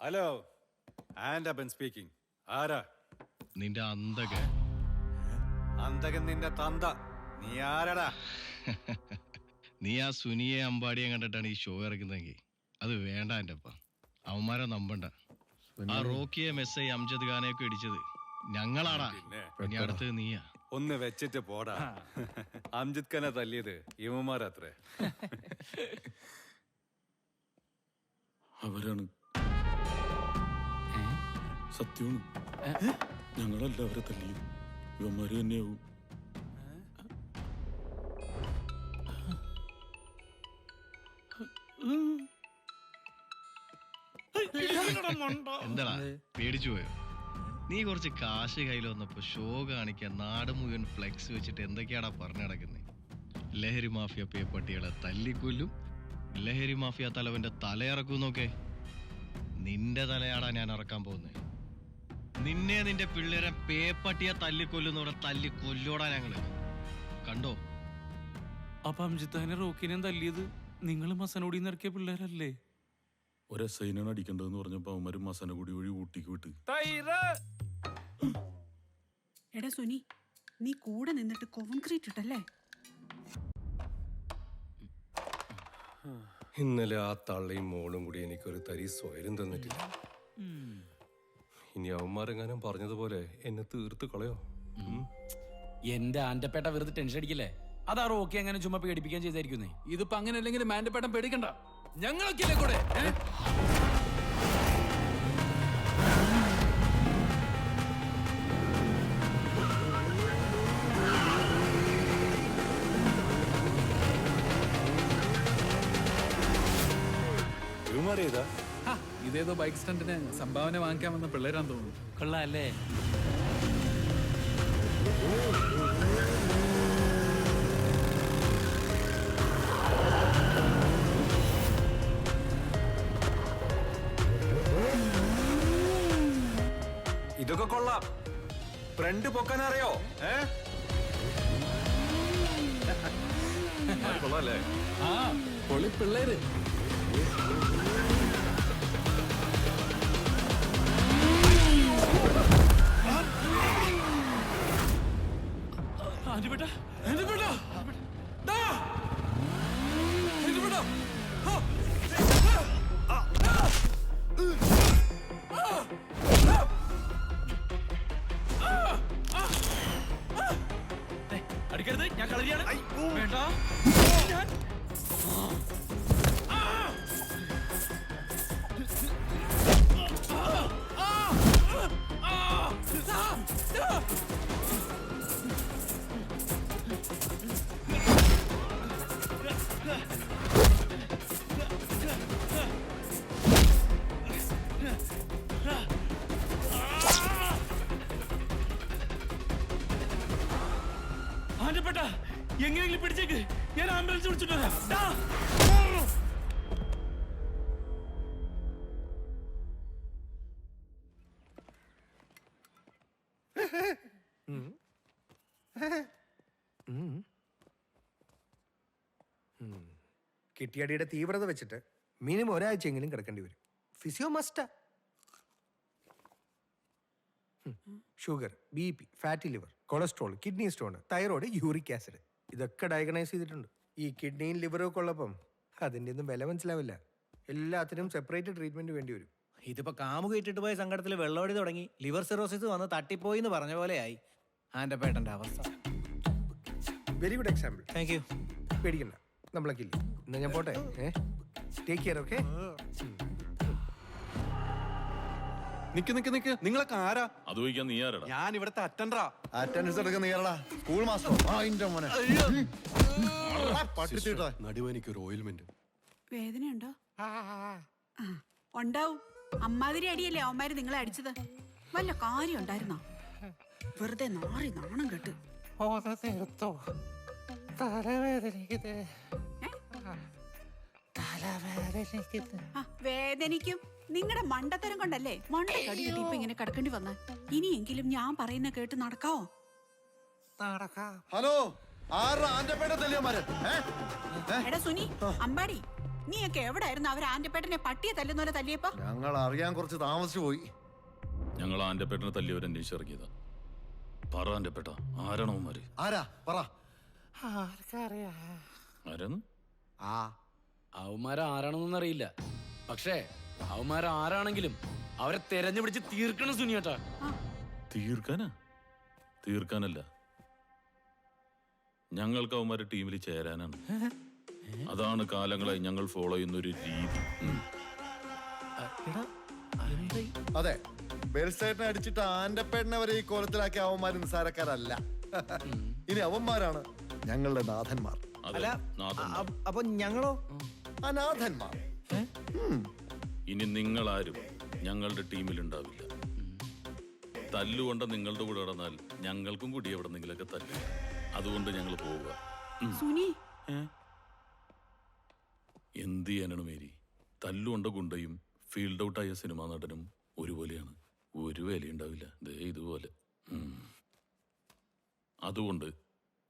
Hello, Andappan speaking. ആരാ? നിന്റെ അന്തകൻ നിന്റെ തന്ത. നീ ആരടാ? നീ ആ സുനിയെ അമ്പാടിയെ കണ്ടിട്ടാണ് ഈ ഷോ ഇറക്കുന്നതെങ്കിൽ അത് വേണ്ട. എൻ്റെ അപ്പ അവന്മാരെ നമ്പണ്ട. ആ റോക്കിയെ മെസ്സൈ അംജദ് ഖാനെയൊക്കെ ഇടിച്ചത് ഞങ്ങളാടാ. ഇനി അടുത്തത് നീയാ. ഒന്ന് വെച്ചിട്ട് പോടാ. അംജദ് ഖാനെ തല്ലിയത് ഇവന്മാരത്രേ. അവരാണ് സത്യമാണ്. ഞങ്ങളെല്ലാവരെ തല്ലിയത് ഇവന്മാര് തന്നെയാവും. എന്താടാ പേടിച്ചു പോയോ? നീ കുറച്ച് കാശ് കയ്യിൽ വന്നപ്പോ ഷോ കാണിക്കാൻ നാട് മുഴുവൻ ഫ്ലെക്സ് വെച്ചിട്ട് എന്തൊക്കെയാടാ പറഞ്ഞു നടക്കുന്നത്? ലഹരി മാഫിയ പേപ്പട്ടികളെ തല്ലിക്കൊല്ലും, ലഹരി മാഫിയ തലവന്റെ തലയിറക്കുന്നൊക്കെ. നിന്റെ തലയാടാ ഞാൻ ഇറക്കാൻ പോകുന്നത്. നിന്നെ നിന്റെ പിള്ളേരെ പേപ്പട്ടിയെ തല്ലിക്കൊല്ലുന്നോടെ തല്ലിക്കൊല്ലോടാ ഞങ്ങള്. കണ്ടോ? അപ്പൊ അംജിത്താനെ റോക്കിനെ തല്ലിയത് നിങ്ങൾ മസനോടി ഇറക്കിയ പിള്ളേരല്ലേ? ഒരു സൈനാണ് അടിക്കേണ്ടതെന്ന് പറഞ്ഞപ്പോ അവന്മാര് മസനഗുടി വഴി ഊട്ടിക്ക് വിട്ട്. എടാ സുനി, നീ കൂടെ നിന്നിട്ട് കോൺക്രീറ്റ് ഇട്ടല്ലേ? ഇന്നലെ ആ തള്ളയും മോളും കൂടി എനിക്കൊരു തരി സ്വയം തന്നിട്ടില്ല. ഇനി അവന്മാരെങ്ങാനും പറഞ്ഞതുപോലെ എന്നെ തീർത്ത് കളയോ? എന്റെ ആന്റപ്പേട്ട വെറുതെ ടെൻഷൻ അടിക്കല്ലേ? അതാ റോക്കി അങ്ങനെ ചുമ്മാ പേടിപ്പിക്കാൻ ചെയ്തായിരിക്കുന്നേ. ഇതിപ്പോ അങ്ങനെ അല്ലെങ്കിൽ മാന്റപ്പേട്ടൻ പേടിക്കണ്ട, ഞങ്ങളൊക്കെ കൂടെ. ഇതേതോ ബൈക്ക് സ്റ്റണ്ടിന് സംഭാവന വാങ്ങിക്കാൻ വന്ന പിള്ളേരാന്ന് തോന്നുന്നു. കൊള്ളാല്ലേ? ഇതൊക്കെ കൊള്ളാം. ഫ്രണ്ട് പൊക്കാൻ അറിയോ? കൊള്ളാല്ലേ? ആ പൊളി പിള്ളേര്. അടിക്കരുത്, ഞാൻ കളരിയാണ്. വേണ്ട. ആന്റപ്പേട്ട എങ്ങനെയെങ്കിലും പിടിച്ചേക്ക്, ഞാൻ ആംബുലൻസ് വിളിച്ചിട്ട് വരാം. കിട്ടിയടിയുടെ തീവ്രത വെച്ചിട്ട് മിനിമം ഒരാഴ്ചയെങ്കിലും കിടക്കേണ്ടി വരും. ഫിസിയോ മസ്റ്റാ. Sugar, BP, fatty liver, cholesterol, kidney stone, thyroid, uric acid ഇതൊക്കെ ഡയഗ്നൈസ് ചെയ്തിട്ടുണ്ട്. ഈ കിഡ്നിയും ലിവറും ഒക്കെ ഉള്ളപ്പം അതിൻ്റെ ഒന്നും വില മനസ്സിലാവില്ല. എല്ലാത്തിനും സെപ്പറേറ്റ് ട്രീറ്റ്മെന്റ് വേണ്ടി വരും. ഇതിപ്പോ കാമുക ഇട്ടിട്ട് പോയ സങ്കടത്തിൽ വെള്ളമടി തുടങ്ങി ലിവർ സിറോസിസ് വന്ന് തട്ടിപ്പോയി എന്ന് പറഞ്ഞ പോലെയായി ആന്റപ്പേട്ടന്റെ അവസ്ഥ. Very good example. Thank you. പേടിക്കണ്ട, നമ്മളൊക്കെ ഇല്ല. എന്നാ ഞാൻ പോട്ടെ. Take care. ഓക്കെ. നിക്ക്, നിങ്ങളൊക്കെ ആരാ? അത് ചോദിക്കാൻ നീ ആരാടാ? ഞാൻ ഇവിടുത്തെ അറ്റൻഡറാ. അറ്റൻഡൻസ് എടുക്കുന്ന നീയാടാ? School master. നടുവെനിക്കൊരു ഓയിൽമെന്റ്. വേദനയുണ്ടോ? ഉണ്ടാവും. അമ്മാതിരി അടിയല്ലേ അവന്മാര് നിങ്ങളെ അടിച്ചത്. വല്ല കാര്യം ഉണ്ടായിരുന്നോ? വെറുതെ നാണം കെട്ട്. വേദനിക്കും. നിങ്ങളുടെ മണ്ടത്തരം കൊണ്ടല്ലേ മണ്ടക്കടി കിട്ടി ഇപ്പൊ ഇങ്ങനെ കിടക്കേണ്ടി വന്ന. ഇനിയെങ്കിലും ഞാൻ പറയുന്ന കേട്ട് നടക്കാവോ? ഹലോ, എടാ സുനി, അമ്പാടി നീയൊക്കെ എവിടായിരുന്നു അവർ ആന്റപ്പേട്ടനെ പട്ടിയെ തല്ലുന്നവരെ തല്ലിയപ്പോ? ഞങ്ങൾ അറിയാൻ കുറച്ച് താമസിച്ചു പോയി. ഞങ്ങൾ ആന്റപ്പേട്ടനെ തല്ലിയവരെ അന്വേഷിച്ചിറങ്ങിയതാ. പറ ആന്റപ്പേട്ട, ആരാണവന്മാര്? ആരാ പറ. ആരാന്ന്? ആ അവന്മാരാരാണെന്നൊന്നും അറിയില്ല. പക്ഷേ അവന്മാരാരാണെങ്കിലും അവരെ തെരഞ്ഞു പിടിച്ച് തീർക്കണം സുനിയേട്ടാ. തീർക്കാനാ? തീർക്കാനല്ല, ഞങ്ങൾക്ക് അവന്മാരെ ടീമിൽ ചേരാനാണ്. അതാണ് കാലങ്ങളായി ഞങ്ങൾ ഫോളോ ചെയ്യുന്ന ഒരു രീതി. അതെ, ബെൽസേട്ടനെ അടിച്ചിട്ട് ആന്റപ്പേട്ടനെ വരെ ഈ കോലത്തിലാക്കിയ അവന്മാർ നിസ്സാരക്കാരല്ല. ഇനി അവന്മാരാണ് ഞങ്ങളുടെ നാഥന്മാർ. അതെ, അല്ല നാഥന്മാർ. അപ്പൊ ഞങ്ങളോ? അനാഥന്മാർ. ഇനി നിങ്ങളാരും ഞങ്ങളുടെ ടീമിലുണ്ടാവില്ല. തല്ലുകൊണ്ട് നിങ്ങളുടെ കൂടെ കിടന്നാൽ ഞങ്ങൾക്കും കൂടി എവിടെന്നെങ്കിലൊക്കെ തല്ലും. അതുകൊണ്ട് ഞങ്ങൾ പോവുക. സുനി, എന്ത് ചെയ്യാനാണ് മേരി? തല്ലുകൊണ്ട ഗുണ്ടയും ഫീൽഡ് ഔട്ടായ സിനിമാ നടനും ഒരുപോലെയാണ്. ഒരു വിലയുണ്ടാവില്ല. ദേ ഇതുപോലെ. അതുകൊണ്ട്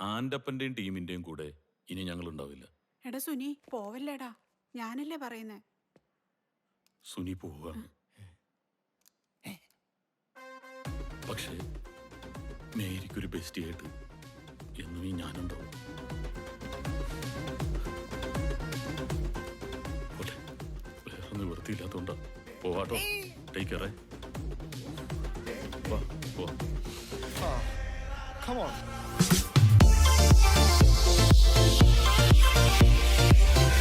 ആന്റപ്പന്റെയും ടീമിന്റെയും കൂടെ ഇനി ഞങ്ങൾ ഉണ്ടാവില്ല. എടാ സുനി പോവല്ലേടാ, ഞാനല്ലേ പറയുന്നേ. സുനി പോവുകയാണ്. പക്ഷേ മേരിക്കൊരു ബെസ്റ്റിയായിട്ട് എന്നും ഈ ഞാനുണ്ടാവും. വേറെ നിവൃത്തിയില്ലാത്തോണ്ടാ. പോവാട്ടോ. Take care. Come on.